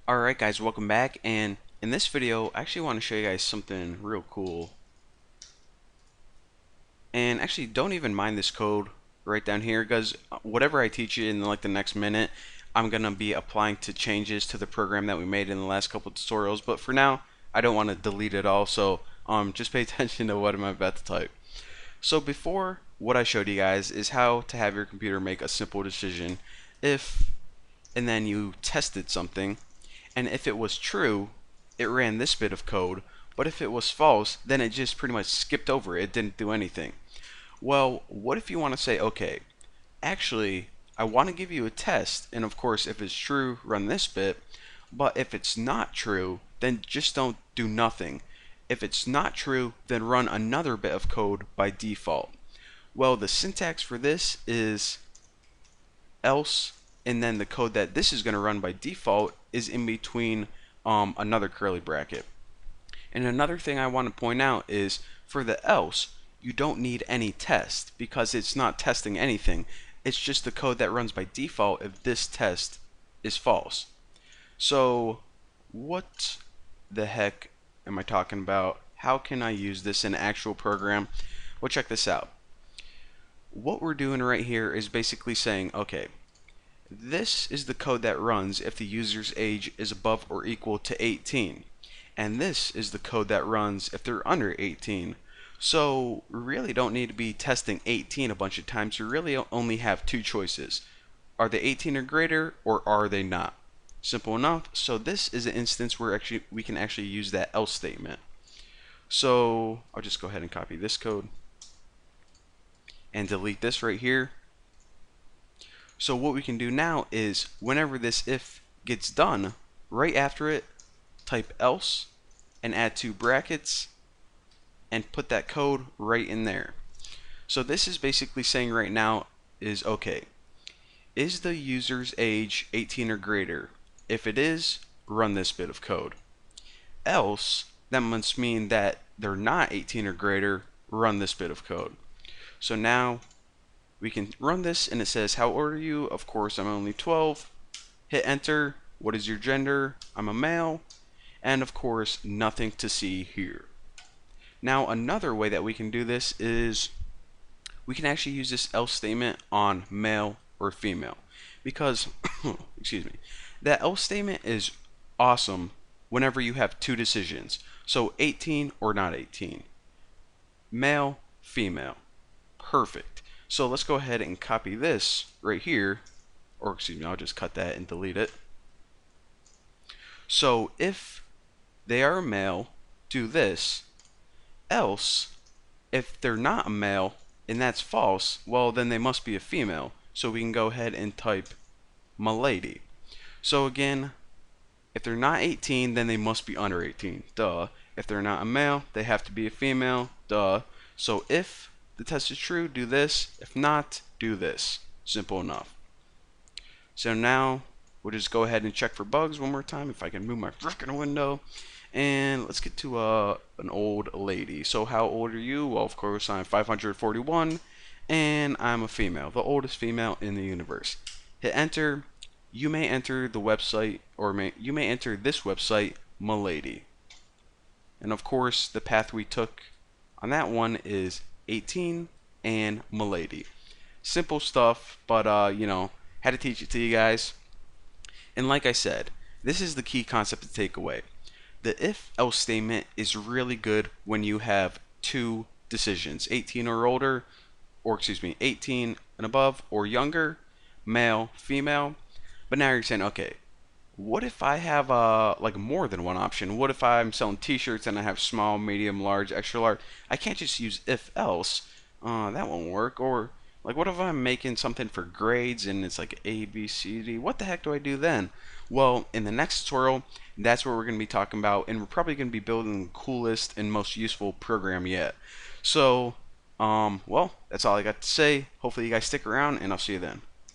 Alright guys, welcome back, and in this video I actually want to show you guys something real cool. And actually don't even mind this code right down here, because whatever I teach you in like the next minute, I'm gonna be applying to changes to the program that we made in the last couple tutorials. But for now, I don't want to delete it all, so just pay attention to what I'm about to type. So before, what I showed you guys is how to have your computer make a simple decision if, and then you tested something, and if it was true, it ran this bit of code, but if it was false, then it just pretty much skipped over it. It didn't do anything. Well, what if you want to say, okay, actually, I want to give you a test, and of course, if it's true, run this bit, but if it's not true, then just don't do nothing. If it's not true, then run another bit of code by default. Well, the syntax for this is else, and then the code that this is going to run by default is in between another curly bracket. And another thing I want to point out is for the else, you don't need any test because it's not testing anything. It's just the code that runs by default if this test is false. So what the heck am I talking about? How can I use this in an actual program? Well, check this out. What we're doing right here is basically saying, okay, this is the code that runs if the user's age is above or equal to 18. And this is the code that runs if they're under 18. So we really don't need to be testing 18 a bunch of times. We really only have two choices. Are they 18 or greater, or are they not? Simple enough. So this is an instance where we can actually use that else statement. So I'll just go ahead and copy this code and delete this right here. So what we can do now is whenever this if gets done, right after it, type else and add two brackets and put that code right in there. So this is basically saying right now is, okay, is the user's age 18 or greater? If it is, run this bit of code. Else, that must mean that they're not 18 or greater, run this bit of code. So now we can run this, and it says, how old are you? Of course, I'm only 12. Hit enter. What is your gender? I'm a male. And of course, nothing to see here. Now, another way that we can do this is we can actually use this else statement on male or female, because excuse me, that else statement is awesome whenever you have two decisions. So 18 or not 18, male, female, perfect. So let's go ahead and copy this right here, or excuse me, I'll just cut that and delete it. So if they are a male, do this. Else, if they're not a male and that's false, well then they must be a female. So we can go ahead and type milady. So again, if they're not 18, then they must be under 18. Duh. If they're not a male, they have to be a female. Duh. So if the test is true, do this. If not, do this. Simple enough. So now we'll just go ahead and check for bugs one more time if I can move my frickin' window. And let's get to an old lady. So how old are you? Well, of course, I'm 541, and I'm a female, the oldest female in the universe. Hit enter. You may enter the website, or you may enter this website, milady. And of course, the path we took on that one is 18 and milady. Simple stuff, but you know, had to teach it to you guys. And like I said, this is the key concept to take away. The if-else statement is really good when you have two decisions, 18 or older, or excuse me, 18 and above or younger, male, female. But now you're saying, okay, what if I have like more than one option? What if I'm selling t-shirts and I have small, medium, large, extra large? I can't just use if-else. That won't work. Or like, what if I'm making something for grades and it's like A, B, C, D? What the heck do I do then? Well, in the next tutorial, that's what we're going to be talking about, and we're probably going to be building the coolest and most useful program yet. So, well, that's all I got to say. Hopefully you guys stick around, and I'll see you then.